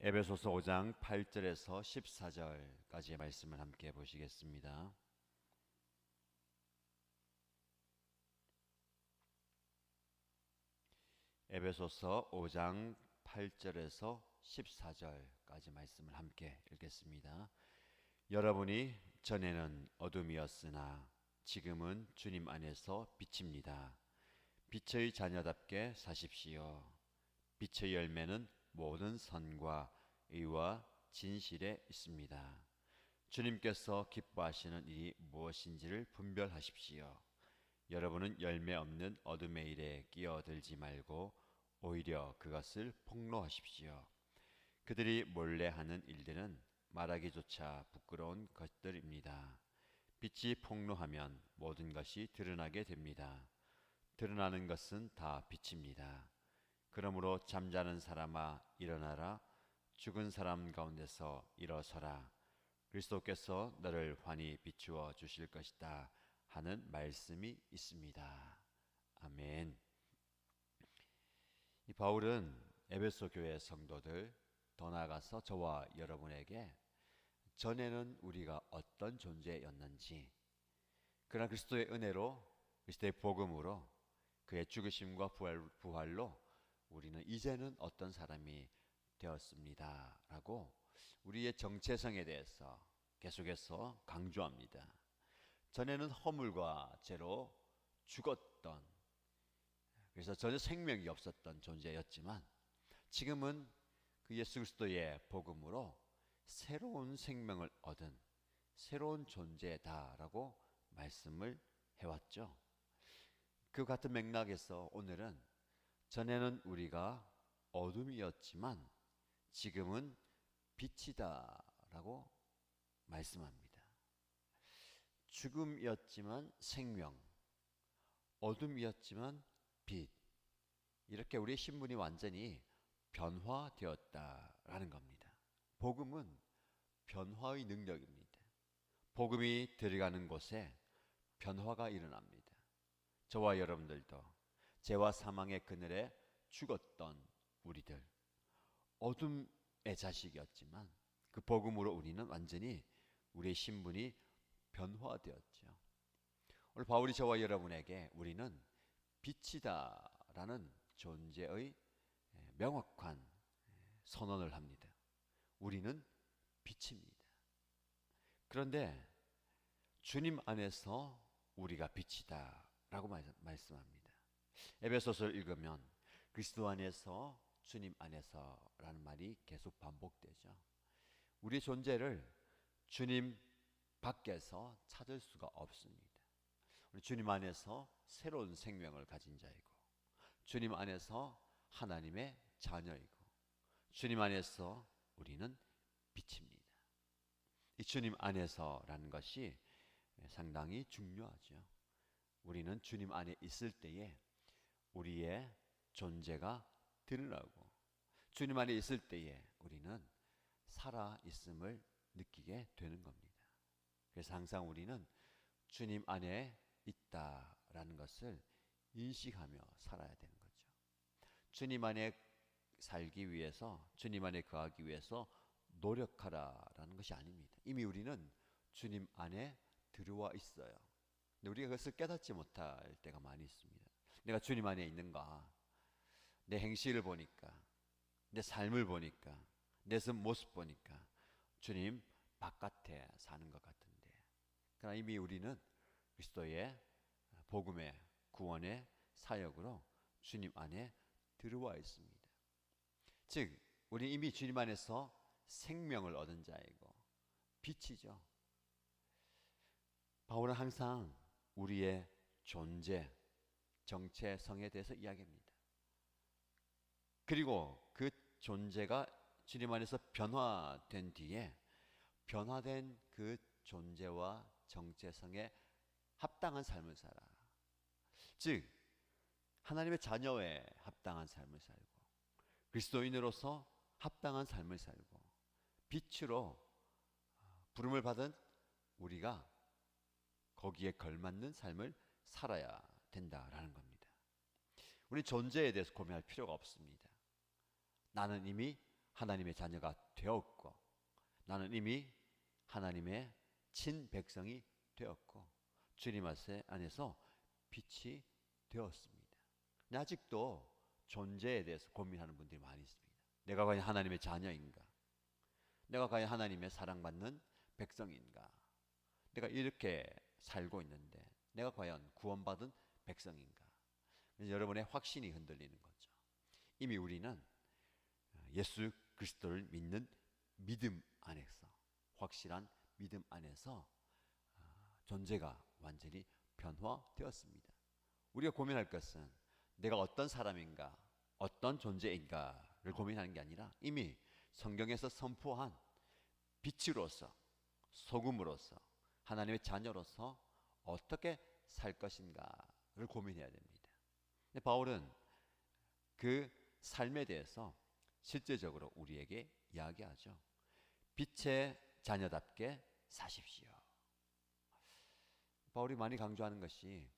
에베소서 5장 8절에서 14절까지의 말씀을 함께 보시겠습니다. 에베소서 5장 8절에서 14절까지 말씀을 함께 읽겠습니다. 여러분이 전에는 어둠이었으나 지금은 주님 안에서 빛입니다. 빛의 자녀답게 사십시오. 빛의 열매는 모든 선과 의와 진실에 있습니다. 주님께서 기뻐하시는 일이 무엇인지를 분별하십시오. 여러분은 열매 없는 어둠의 일에 끼어들지 말고 오히려 그것을 폭로하십시오. 그들이 몰래 하는 일들은 말하기조차 부끄러운 것들입니다. 빛이 폭로하면 모든 것이 드러나게 됩니다. 드러나는 것은 다 빛입니다. 그러므로 잠자는 사람아 일어나라. 죽은 사람 가운데서 일어서라. 그리스도께서 너를 환히 비추어 주실 것이다 하는 말씀이 있습니다. 아멘. 이 바울은 에베소 교회 성도들, 더 나아가서 저와 여러분에게 전에는 우리가 어떤 존재였는지, 그러나 그리스도의 은혜로, 그리스도의 복음으로, 그의 죽으심과 부활로 우리는 이제는 어떤 사람이 되었습니다 라고 우리의 정체성에 대해서 계속해서 강조합니다. 전에는 허물과 죄로 죽었던, 그래서 전혀 생명이 없었던 존재였지만 지금은 그 예수 그리스도의 복음으로 새로운 생명을 얻은 새로운 존재다라고 말씀을 해왔죠. 그 같은 맥락에서 오늘은 전에는 우리가 어둠이었지만 지금은 빛이다라고 말씀합니다. 죽음이었지만 생명, 어둠이었지만 빛, 이렇게 우리의 신분이 완전히 변화되었다라는 겁니다. 복음은 변화의 능력입니다. 복음이 들어가는 곳에 변화가 일어납니다. 저와 여러분들도 죄와 사망의 그늘에 죽었던 우리들, 어둠의 자식이었지만 그 복음으로 우리는 완전히 우리의 신분이 변화되었죠. 오늘 바울이 저와 여러분에게 우리는 빛이다라는 존재의 명확한 선언을 합니다. 우리는 빛입니다. 그런데 주님 안에서 우리가 빛이다라고 말씀합니다. 에베소서를 읽으면 그리스도 안에서, 주님 안에서라는 말이 계속 반복되죠. 우리 존재를 주님 밖에서 찾을 수가 없습니다. 우리 주님 안에서 새로운 생명을 가진 자이고, 주님 안에서 하나님의 자녀이고, 주님 안에서 우리는 빛입니다. 이 주님 안에서라는 것이 상당히 중요하죠. 우리는 주님 안에 있을 때에 우리의 존재가 드러나고, 주님 안에 있을 때에 우리는 살아있음을 느끼게 되는 겁니다. 그래서 항상 우리는 주님 안에 있다라는 것을 인식하며 살아야 되는 거죠. 주님 안에 살기 위해서, 주님 안에 거하기 위해서 노력하라라는 것이 아닙니다. 이미 우리는 주님 안에 들어와 있어요. 근데 우리가 그것을 깨닫지 못할 때가 많이 있습니다. 내가 주님 안에 있는가? 내 행실을 보니까, 내 삶을 보니까, 내 모습 보니까 주님 바깥에 사는 것 같은데, 그러나 이미 우리는 그리스도의 복음의 구원의 사역으로 주님 안에 들어와 있습니다. 즉 우리 이미 주님 안에서 생명을 얻은 자이고 빛이죠. 바울은 항상 우리의 존재, 정체성에 대해서 이야기합니다. 그리고 그 존재가 주님 안에서 변화된 뒤에 변화된 그 존재와 정체성에 합당한 삶을 살아. 즉 하나님의 자녀에 합당한 삶을 살고, 그리스도인으로서 합당한 삶을 살고, 빛으로 부름을 받은 우리가 거기에 걸맞는 삶을 살아야 된다라는 겁니다. 우리 존재에 대해서 고민할 필요가 없습니다. 나는 이미 하나님의 자녀가 되었고, 나는 이미 하나님의 친백성이 되었고, 주님 안에서 빛이 되었습니다. 근데 아직도 존재에 대해서 고민하는 분들이 많이 있습니다. 내가 과연 하나님의 자녀인가? 내가 과연 하나님의 사랑받는 백성인가? 내가 이렇게 살고 있는데 내가 과연 구원받은 백성인가? 여러분의 확신이 흔들리는 거죠. 이미 우리는 예수 그리스도를 믿는 믿음 안에서, 확실한 믿음 안에서 존재가 완전히 변화되었습니다. 우리가 고민할 것은 내가 어떤 사람인가, 어떤 존재인가를 고민하는 게 아니라 이미 성경에서 선포한 빛으로서, 소금으로서, 하나님의 자녀로서 어떻게 살 것인가를 고민해야 됩니다. 근데 바울은 그 삶에 대해서 실제적으로 우리에게 이야기하죠. 빛의 자녀답게 사십시오. 바울이 많이 강조하는 것이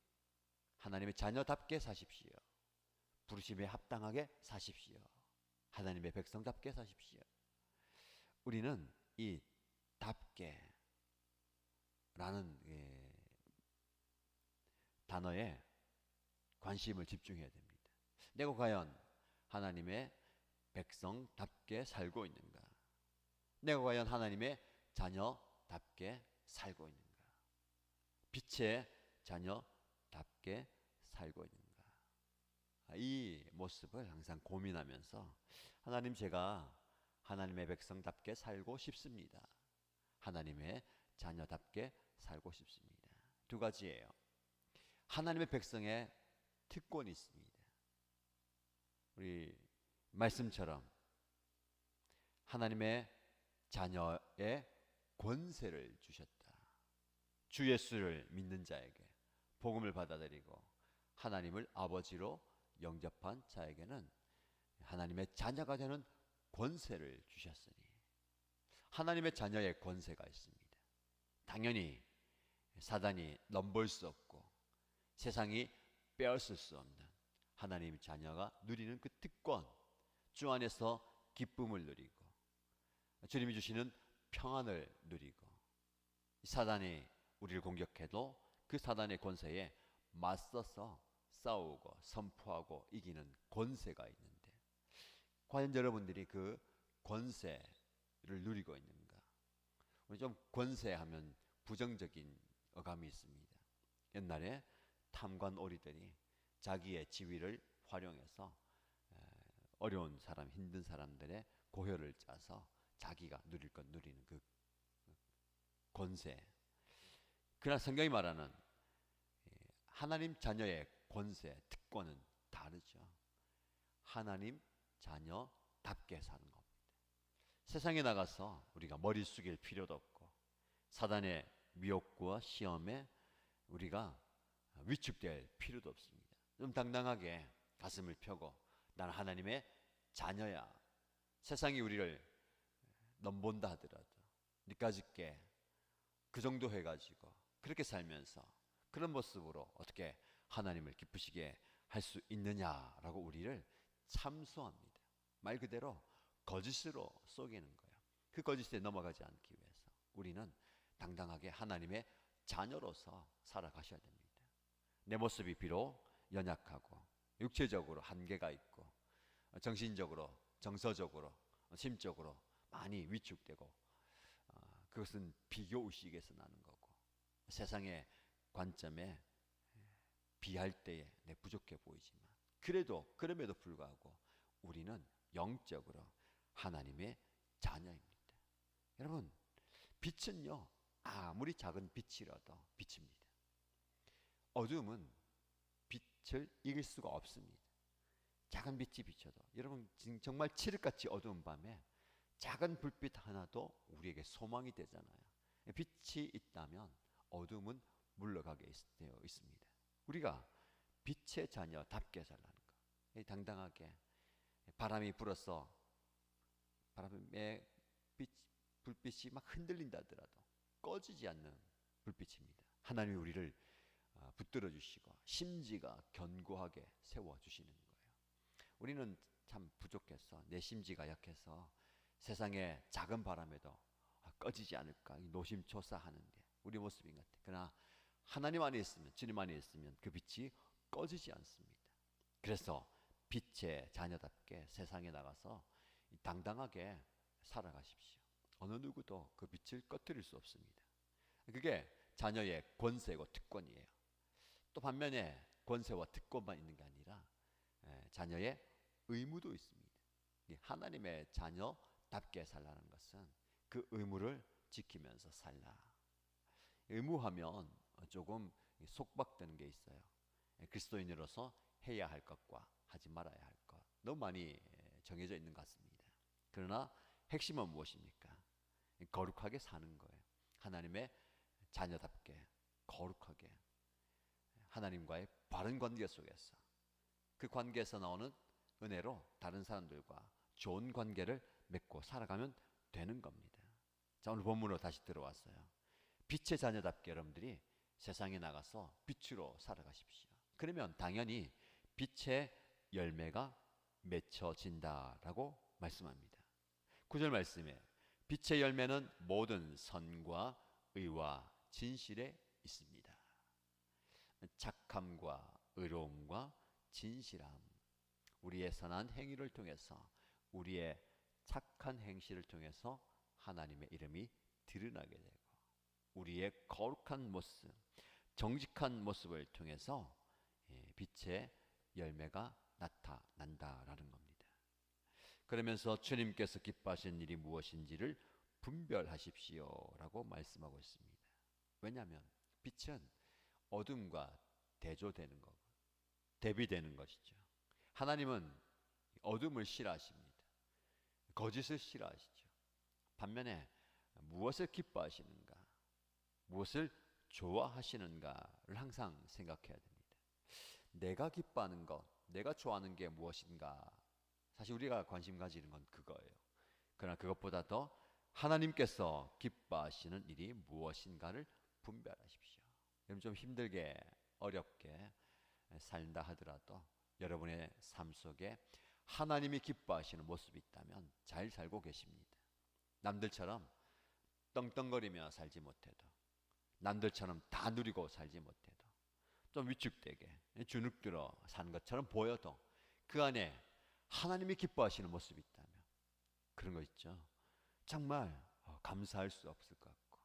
하나님의 자녀답게 사십시오. 부르심에 합당하게 사십시오. 하나님의 백성답게 사십시오. 우리는 이 답게 라는 단어에 관심을 집중해야 됩니다. 내가 과연 하나님의 백성답게 살고 있는가? 내가 과연 하나님의 자녀답게 살고 있는가? 빛의 자녀답게 살고 있는가? 이 모습을 항상 고민하면서 하나님, 제가 하나님의 백성답게 살고 싶습니다. 하나님의 자녀답게 살고 싶습니다. 두 가지예요. 하나님의 백성의 특권이 있습니다. 우리 말씀처럼 하나님의 자녀의 권세를 주셨다. 주 예수를 믿는 자에게, 복음을 받아들이고 하나님을 아버지로 영접한 자에게는 하나님의 자녀가 되는 권세를 주셨으니, 하나님의 자녀의 권세가 있습니다. 당연히 사단이 넘볼 수 없고 세상이 빼앗을 수 없는 하나님의 자녀가 누리는 그 특권, 주 안에서 기쁨을 누리고 주님이 주시는 평안을 누리고, 사단이 우리를 공격해도 그 사단의 권세에 맞서서 싸우고 선포하고 이기는 권세가 있는데, 과연 여러분들이 그 권세를 누리고 있는가? 우리 좀 권세하면 부정적인 어감이 있습니다. 옛날에 탐관오리들이 자기의 지위를 활용해서 어려운 사람, 힘든 사람들의 고혈을 짜서 자기가 누릴 것 누리는 그 권세. 그러나 성경이 말하는 하나님 자녀의 권세, 특권은 다르죠. 하나님 자녀답게 사는 겁니다. 세상에 나가서 우리가 머리 숙일 필요도 없고 사단의 미혹과 시험에 우리가 위축될 필요도 없습니다. 좀 당당하게 가슴을 펴고 나는 하나님의 자녀야. 세상이 우리를 넘본다 하더라도 니까짓게 그 정도 해가지고 그렇게 살면서 그런 모습으로 어떻게 하나님을 기쁘시게 할 수 있느냐라고 우리를 참소합니다. 말 그대로 거짓으로 속이는 거예요. 그 거짓에 넘어가지 않기 위해서 우리는 당당하게 하나님의 자녀로서 살아가셔야 됩니다. 내 모습이 비록 연약하고 육체적으로 한계가 있고 정신적으로, 정서적으로, 심적으로 많이 위축되고 그것은 비교의식에서 나는 거고 세상의 관점에 비할 때에 내 부족해 보이지만 그럼에도 불구하고 우리는 영적으로 하나님의 자녀입니다. 여러분, 빛은요 아무리 작은 빛이라도 빛입니다. 어둠은 빛을 이길 수가 없습니다. 작은 빛이 비춰도, 여러분 정말 칠흑같이 어두운 밤에 작은 불빛 하나도 우리에게 소망이 되잖아요. 빛이 있다면 어둠은 물러가게 되어 있습니다. 우리가 빛의 자녀답게 살라는 거, 당당하게 바람이 불어서 바람에 불빛이 막 흔들린다 하더라도 꺼지지 않는 불빛입니다. 하나님이 우리를 붙들어 주시고 심지가 견고하게 세워 주시는 거예요. 우리는 참 부족해서 내 심지가 약해서 세상의 작은 바람에도 꺼지지 않을까 노심초사하는 게 우리 모습인 것 같아요. 그러나 하나님 안에 있으면, 주님 안에 있으면 그 빛이 꺼지지 않습니다. 그래서 빛의 자녀답게 세상에 나가서 당당하게 살아가십시오. 어느 누구도 그 빛을 꺼뜨릴 수 없습니다. 그게 자녀의 권세고 특권이에요. 또 반면에 권세와 특권만 있는 게 아니라 자녀의 의무도 있습니다. 하나님의 자녀답게 살라는 것은 그 의무를 지키면서 살라. 의무하면 조금 속박되는 게 있어요. 그리스도인으로서 해야 할 것과 하지 말아야 할 것 너무 많이 정해져 있는 것 같습니다. 그러나 핵심은 무엇입니까? 거룩하게 사는 거예요. 하나님의 자녀답게 거룩하게 하나님과의 바른 관계 속에서 그 관계에서 나오는 은혜로 다른 사람들과 좋은 관계를 맺고 살아가면 되는 겁니다. 자, 오늘 본문으로 다시 들어왔어요. 빛의 자녀답게 여러분들이 세상에 나가서 빛으로 살아가십시오. 그러면 당연히 빛의 열매가 맺혀진다라고 말씀합니다. 9절 말씀에 빛의 열매는 모든 선과 의와 진실에 있습니다. 착함과 의로움과 진실함, 우리의 선한 행위를 통해서, 우리의 착한 행실을 통해서 하나님의 이름이 드러나게 되고, 우리의 거룩한 모습, 정직한 모습을 통해서 빛의 열매가 나타난다라는 겁니다. 그러면서 주님께서 기뻐하시는 일이 무엇인지를 분별하십시오라고 말씀하고 있습니다. 왜냐하면 빛은 어둠과 대조되는 거고 대비되는 것이죠. 하나님은 어둠을 싫어하십니다. 거짓을 싫어하시죠. 반면에 무엇을 기뻐하시는가, 무엇을 좋아하시는가를 항상 생각해야 됩니다. 내가 기뻐하는 것, 내가 좋아하는 게 무엇인가, 사실 우리가 관심 가지는 건 그거예요. 그러나 그것보다 더 하나님께서 기뻐하시는 일이 무엇인가를 분별하십시오. 여러분 좀 힘들게 어렵게 살다 하더라도 여러분의 삶 속에 하나님이 기뻐하시는 모습이 있다면 잘 살고 계십니다. 남들처럼 떵떵거리며 살지 못해도, 남들처럼 다 누리고 살지 못해도, 좀 위축되게 주눅들어 사는 것처럼 보여도 그 안에 하나님이 기뻐하시는 모습이 있다면, 그런 거 있죠. 정말 감사할 수 없을 것 같고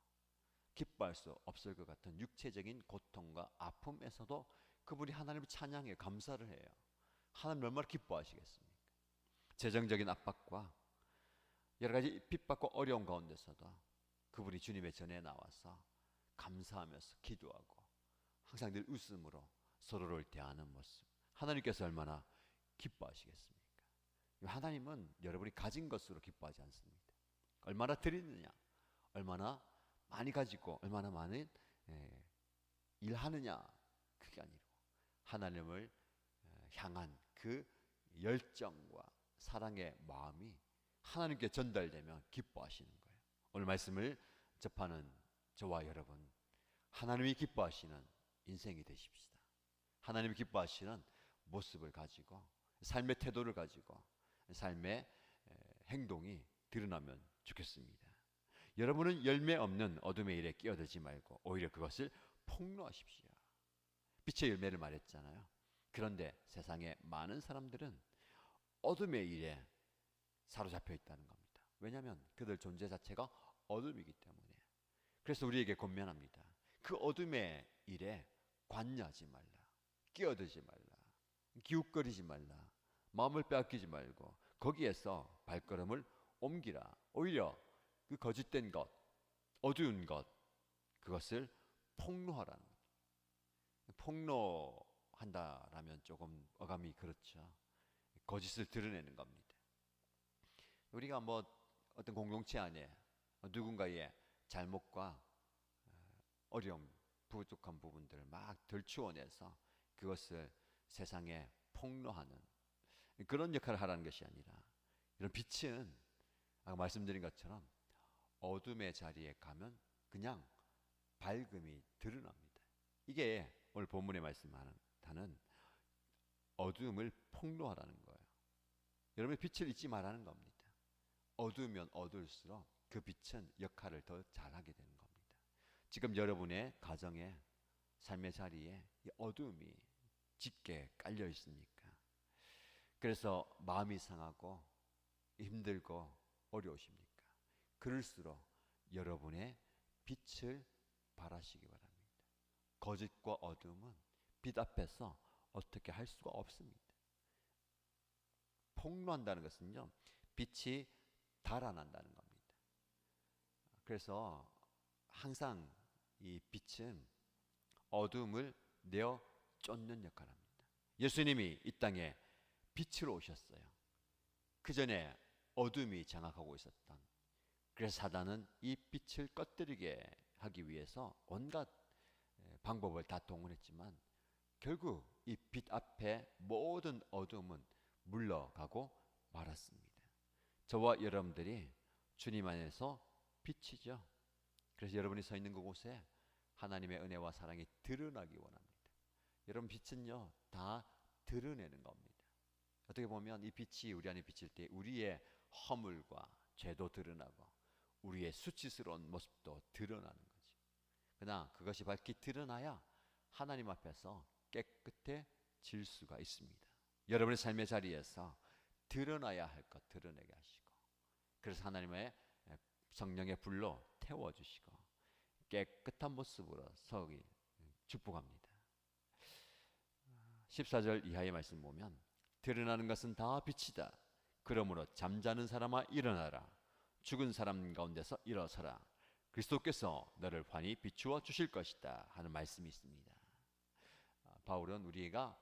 기뻐할 수 없을 것 같은 육체적인 고통과 아픔에서도 그분이 하나님을 찬양해 감사를 해요. 하나님 얼마나 기뻐하시겠습니까? 재정적인 압박과 여러 가지 핍박과 어려운 가운데서도 그분이 주님의 전에 나와서 감사하면서 기도하고 항상 늘 웃음으로 서로를 대하는 모습, 하나님께서 얼마나 기뻐하시겠습니까? 하나님은 여러분이 가진 것으로 기뻐하지 않습니다. 얼마나 드리느냐, 얼마나 많이 가지고 얼마나 많은 일하느냐, 그게 아니고 하나님을 향한 그 열정과 사랑의 마음이 하나님께 전달되면 기뻐하시는 거예요. 오늘 말씀을 접하는 저와 여러분, 하나님이 기뻐하시는 인생이 되십시다. 하나님이 기뻐하시는 모습을 가지고, 삶의 태도를 가지고 삶의 행동이 드러나면 좋겠습니다. 여러분은 열매 없는 어둠의 일에 끼어들지 말고 오히려 그것을 폭로하십시오. 빛의 열매를 말했잖아요. 그런데 세상에 많은 사람들은 어둠의 일에 사로잡혀 있다는 겁니다. 왜냐하면 그들 존재 자체가 어둠이기 때문에. 그래서 우리에게 권면합니다. 그 어둠의 일에 관여하지 말라, 끼어들지 말라, 기웃거리지 말라, 마음을 빼앗기지 말고 거기에서 발걸음을 옮기라. 오히려 그 거짓된 것, 어두운 것, 그것을 폭로하라는 거죠. 폭로한다라면 조금 어감이 그렇죠. 거짓을 드러내는 겁니다. 우리가 뭐 어떤 공동체 안에 누군가의 잘못과 어려움, 부족한 부분들을 막 들추어내서 그것을 세상에 폭로하는 그런 역할을 하라는 것이 아니라, 이런 빛은 아까 말씀드린 것처럼 어둠의 자리에 가면 그냥 밝음이 드러납니다. 이게 오늘 본문에 말씀하는 어둠을 폭로하라는 거예요. 여러분의 빛을 잊지 말라는 겁니다. 어두우면 어두울수록 그 빛은 역할을 더 잘하게 되는 겁니다. 지금 여러분의 가정에, 삶의 자리에 이 어두움이 짙게 깔려 있습니까? 그래서 마음이 상하고 힘들고 어려우십니까? 그럴수록 여러분의 빛을 발하시기 바랍니다. 거짓과 어둠은 빛 앞에서 어떻게 할 수가 없습니다. 폭로한다는 것은요, 빛이 달아난다는 겁니다. 그래서 항상 이 빛은 어둠을 내어 쫓는 역할을 합니다. 예수님이 이 땅에 빛으로 오셨어요. 그 전에 어둠이 장악하고 있었던, 그래서 사단은 이 빛을 꺼뜨리게 하기 위해서 온갖 방법을 다 동원했지만 결국 이 빛 앞에 모든 어둠은 물러가고 말았습니다. 저와 여러분들이 주님 안에서 빛이죠. 그래서 여러분이 서 있는 그곳에 하나님의 은혜와 사랑이 드러나기 원합니다. 여러분, 빛은요 다 드러내는 겁니다. 어떻게 보면 이 빛이 우리 안에 비칠 때 우리의 허물과 죄도 드러나고 우리의 수치스러운 모습도 드러나는 거죠. 그러나 그것이 밝히 드러나야 하나님 앞에서 깨끗해질 수가 있습니다. 여러분의 삶의 자리에서 드러나야 할 것 드러내게 하시고, 그래서 하나님의 성령의 불로 태워주시고 깨끗한 모습으로 서기 축복합니다. 14절 이하의 말씀 보면 드러나는 것은 다 빛이다. 그러므로 잠자는 사람아 일어나라. 죽은 사람 가운데서 일어서라. 그리스도께서 너를 환히 비추어 주실 것이다 하는 말씀이 있습니다. 바울은 우리가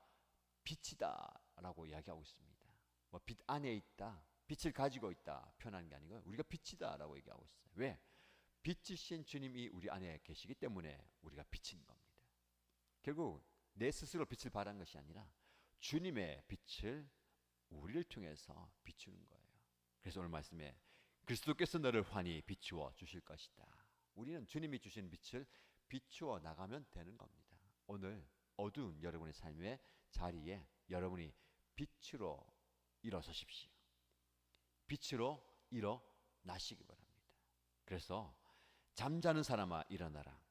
빛이다 라고 이야기하고 있습니다. 뭐 빛 안에 있다, 빛을 가지고 있다 표현하는 게 아니고 우리가 빛이다 라고 얘기하고 있어요. 왜? 빛이신 주님이 우리 안에 계시기 때문에 우리가 빛인 겁니다. 결국 내 스스로 빛을 발한 것이 아니라 주님의 빛을 우리를 통해서 비추는 거예요. 그래서 오늘 말씀에 그리스도께서 너를 환히 비추어 주실 것이다. 우리는 주님이 주신 빛을 비추어 나가면 되는 겁니다. 오늘 어두운 여러분의 삶의 자리에 여러분이 빛으로 일어서십시오. 빛으로 일어나시기 바랍니다. 그래서 잠자는 사람아 일어나라.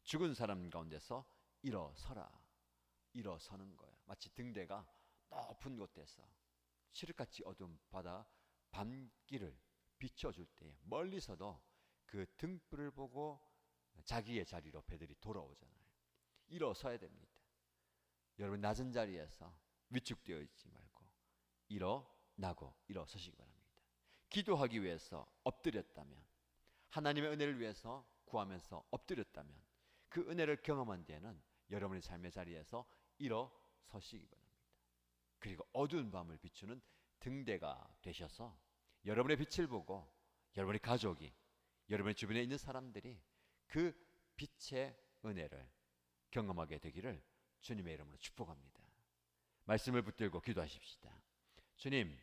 죽은 사람 가운데서 일어서라. 일어서는 거예요. 마치 등대가 높은 곳에서 칠흑같이 어두운 바다 밤길을 비춰줄 때 멀리서도 그 등불을 보고 자기의 자리로 배들이 돌아오잖아요. 일어서야 됩니다. 여러분, 낮은 자리에서 위축되어 있지 말고 일어나고 일어서시기 바랍니다. 기도하기 위해서 엎드렸다면, 하나님의 은혜를 위해서 구하면서 엎드렸다면 그 은혜를 경험한 뒤에는 여러분의 삶의 자리에서 일어서시기 바랍니다. 그리고 어두운 밤을 비추는 등대가 되셔서 여러분의 빛을 보고 여러분의 가족이, 여러분의 주변에 있는 사람들이 그 빛의 은혜를 경험하게 되기를 주님의 이름으로 축복합니다. 말씀을 붙들고 기도하십시다. 주님,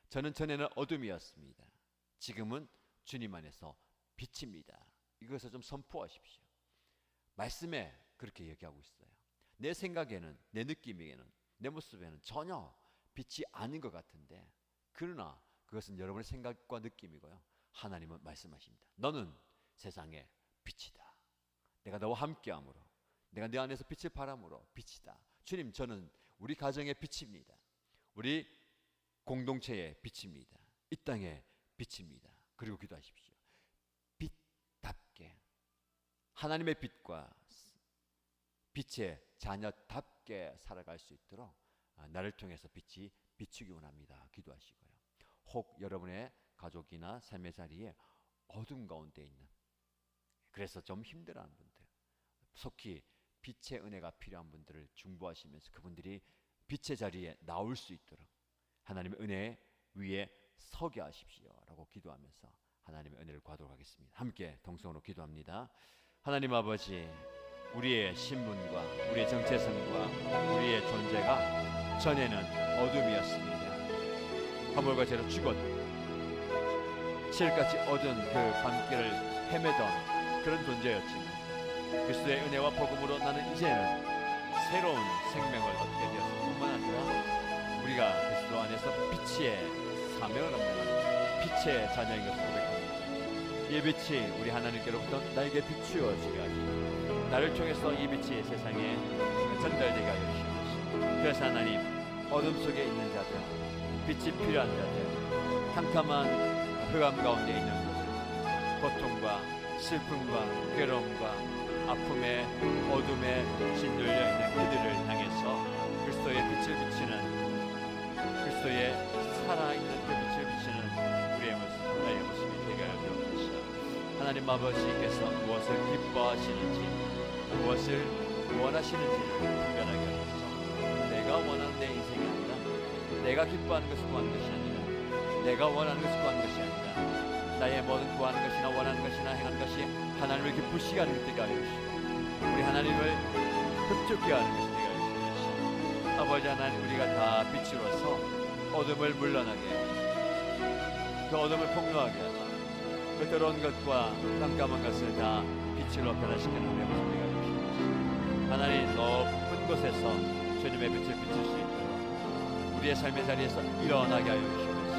저는 전에는 어둠이었습니다. 지금은 주님 안에서 빛입니다. 이것을 좀 선포하십시오. 말씀에 그렇게 얘기하고 있어요. 내 생각에는, 내 느낌에는, 내 모습에는 전혀 빛이 아닌 것 같은데, 그러나 그것은 여러분의 생각과 느낌이고요. 하나님은 말씀하십니다. 너는 세상의 빛이다. 내가 너와 함께함으로, 내가 내 안에서 빛을 발함으로 빛이다. 주님, 저는 우리 가정의 빛입니다. 우리 공동체의 빛입니다. 이 땅의 빛입니다. 그리고 기도하십시오. 빛답게, 하나님의 빛과 빛의 자녀답게 살아갈 수 있도록 나를 통해서 빛이 비추기 원합니다. 기도하시고요. 혹 여러분의 가족이나 삶의 자리에 어둠 가운데 있는, 그래서 좀 힘들어하는 분들, 속히 빛의 은혜가 필요한 분들을 중보하시면서 그분들이 빛의 자리에 나올 수 있도록 하나님의 은혜 위에 서게 하십시오 라고 기도하면서 하나님의 은혜를 구하도록 하겠습니다. 함께 동성으로 기도합니다. 하나님 아버지, 우리의 신분과 우리의 정체성과 우리의 존재가 전에는 어둠이었습니다. 화물과 죄로 죽었고 칠같이 어두운 그 밤길을 헤매던 그런 존재였지만 그리스도의 은혜와 복음으로 나는 이제는 새로운 생명을 얻게 되었을 뿐만 아니라 우리가 그리스도 안에서 빛의 사명을 합니다. 빛의 빛의 자녀인 것을 고백합니다. 이 빛이 우리 하나님께로부터 나에게 비추어지게 하시고 나를 통해서 이 빛이 세상에 전달되게 하여 주시옵소서. 그래서 하나님, 어둠 속에 있는 자들, 빛이 필요한 자들, 캄캄한 흑암 가운데 있는 분들, 고통과 슬픔과 괴로움과 아픔에 어둠에 짓눌려 있는 그들을 향해서 그리스도의 빛을 비치는, 그리스도의 살아있는 그 빛을 비치는 우리의 모습, 나의 모습이 되게 하여 주옵소서. 하나님 아버지께서 무엇을 기뻐하시는지, 무엇을 원하시는지를 분별하게 하소서. 내가 원하는 내 인생이 아니라, 내가 기뻐하는 것을 구하는 것이 아니라, 내가 원하는 것을 구하는 것이 아니라, 나의 모든 구하는 것이나 원하는 것이나 행하는 것이 하나님을 기쁘시게 하는 것이 되게 하여 주시고, 우리 하나님을 흡족해 하는 것이 되게 하여 주시옵소서. 아버지 하나님, 우리가 다 빛으로서 어둠을 물러나게 하시고, 그 어둠을 폭로하게 하시고, 그 더러운 것과 깜깜한 것을 다 빛으로 변화시키는 우리의 모습이 되게 하여 주시옵소서. 하나님, 높은 곳에서 주님의 빛을 비출 수 있도록 우리의 삶의 자리에서 일어나게 하여 주시옵소서.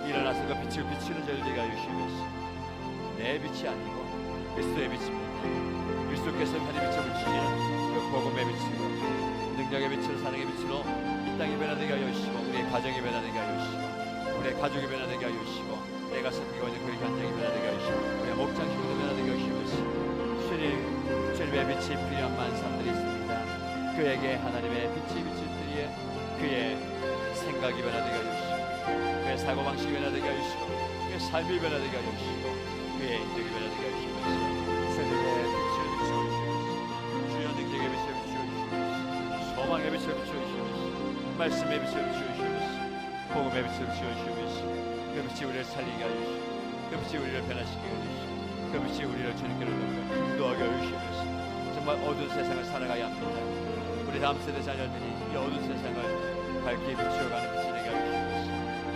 일어나서 그 빛을 비추는 자를 되게 하여 주시옵소서. 내 빛이 아니고 그리스도의 빛입니다. 그리스도께서 하나님의 빛을 비추시는 그 복음의 빛으로, 능력의 빛으로, 사랑의 빛으로 이 땅이 변화되게 하여 주시고, 우리의 가정이 변화되게 하여 주시고, 우리의 가족이 변화되게 하여 주시고, 내가 섬기고 있는 그 현장이 변화되게 하여 주시고, 우리의 목장 식구도 변화되게 하여 주시옵소서. 주님의 빛이 필요한 많은 사람들이 있습니다. 그에게 하나님의 빛이 비칠 때에 그의 생각이 변화되게 하여 주시고, 그의 사고방식이 변화되게 하여 주시고, 그의 삶이 변화되게 하여 주시고, 그의 인격이 변화되게 하여 주시옵소서. 주님의 빛을 비추어주시옵소서. 주여 능력의 빛을 비추어주시옵소서. 소망의 빛을 비추어주시옵소서. 말씀의 빛을 비추어주시옵소서. 복음의 빛을 비추어주시옵소서. 그 빛이 우리를 살리게 하여 주시고, 그 빛이 우리를 변화시키게 하여 주시고, 그 빛이 우리를 주님께로 인도하게 하여 주시옵소서. 정말 어두운 세상을 살아가야 합니다. 우리 다음 세대 자녀들이 이 어두운 세상을 밝게 비추어가는 빛이 되게 하여 주시옵소서.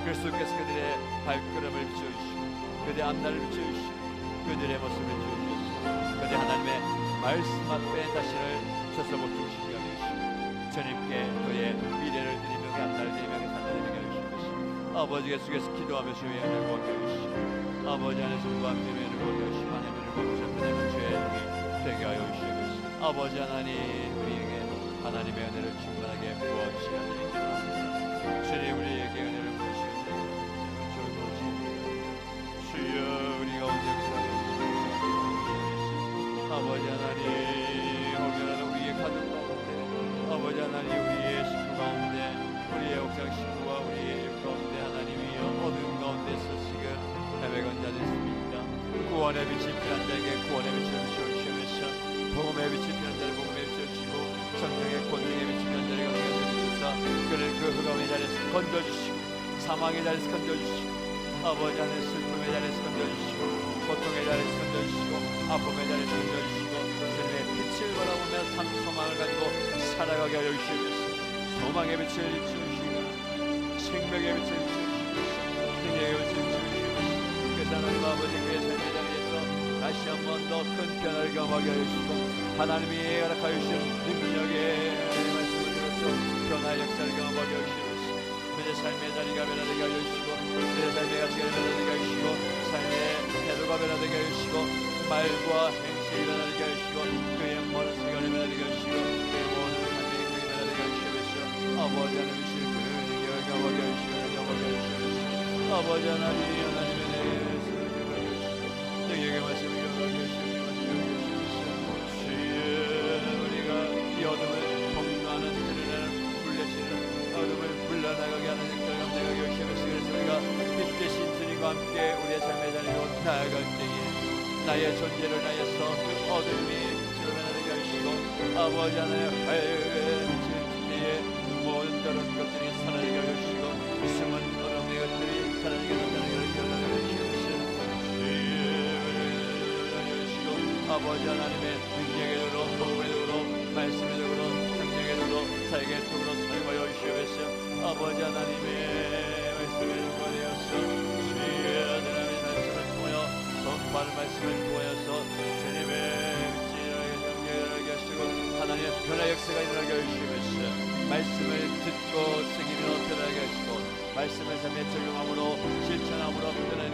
그리스도께서 그들의 발걸음을 비추어주시고, 그들의 앞날을 비추어주시고, 그들의 모습을 비추어주시고, 그들의 하나님의 말씀 앞에 자신을 쳐서 못 죽으시게 하여 주시고, 주님께 그의 미래를 드리며 그 앞날을 드리며 그 삶을 드리게 하여 주시옵소서. 아버지 예수께서 기도하며 주의 은혜를 구하게 하여 주시고, 아버지 안에서 구하며 주의 은혜를 구하게 하여 주시고, 하나님을 구하셔서 되는 주의 종이 되게 하여 주시옵소서. 아버지 하나님, 우리에게 하나님의 은혜를 충만하게 부어주시게 드립니다. 주님, 우리에게 은혜를 부으시옵소서. 주여, 우리 가운데 역사하시옵소서. 아버지 하나님, 혹여라도 우리의 가족 가운데, 아버지 하나님, 우리의 식구 가운데, 우리의 옥상 식구와 우리의 집 가운데 하나님이여 어두운 가운데서 지금 헤매건 자들 있습니다. 구원의 빛이 필요한 자에게 구원의 빛을 비추어주시옵소서. 복음의 빛이 필요한 자를 복음의 빛을 주시고, 성령의 권능의 빛이 필요한 자를 권능의 빛을 주사 그를 그 흑암의 자리에서 건져주시고, 사망의 자리에서 건져주시고, 아버지 하나님 슬픔의 자리에서 건져주시고, 고통의 자리에서 건져주시고, 아픔의 자리에서 건져주시고, 주님의 빛을 바라보며 삶 소망을 가지고 살아가게 하여 주시옵소서. 소망의 빛을 비추시고, 생명의 빛을 비추시고, 능력의 빛을 비추시고, 그래서 하나님 아버지 그의 삶의 자리에서 다시 한 번 더 큰 변화를 경험하게 하여 주시고, 하나님이 허락하여 주신 능력의 말씀을 통해서 변화의 역사를 경험하게 하여 주시고, 그의 삶의 자리가 변화되게 하여 주시고, 그의 삶의 가치가 변화되게 하여 주시고, 삶의 태도가 변화되게 하여 주시고, 말과 행실이 변화되게 하여 주시고, 그의 모든 생활이 변화되게 하여 주시고, 그의 모든 삶의 행동이 변화되게 하여 주시옵소서. 아버지 하나님 주실 그 능력을 경험하게 하여 주시고, 경험하게 하여 주시옵소서. 아버지 하나님, 하나님의 능력의 말씀을 경험하게 하여 주시옵소서. 주여, 우리가 이 어둠을 폭로하는 그들을 물리치는 어둠을 물러나가게 하는 역사를 감당하게 하여 주시옵소서. 그래서 우리가 빛 대신 주님과 함께 우리의 삶의 자리로 나아갈 때에 나의 존재를 하여서 그 어둠이 빛으로 변화되게 하시고, 아버지 하나의 밝은 빛을 때에 모든 다른 것들이 사라지게 하여 주시고, 숨은 어둠의 것들이 사라지게 하여 주시옵소서. 아버지 하나님의 능력의 도로, 복음의 도로, 말씀의 도로, 성령의 도로, 사역의 도로 사용하여 주시옵소서. 아버지 하나님의 말씀에 통하여서 주의 하나님의 말씀을 통하여 선포하는 말씀을 통하여서 주님의 빛이 경계하게 하시고, 하나님의 변화 역사가 일어나게 하여 주시옵소서. 말씀을 듣고 새기며 변하게 하시고, 말씀을 삶에 적용함으로 실천함으로 변하는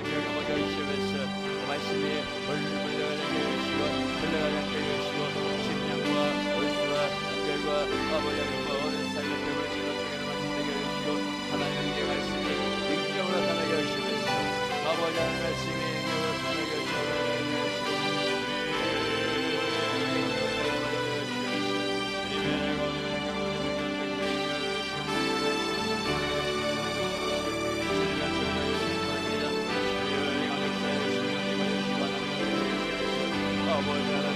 아버지 하나님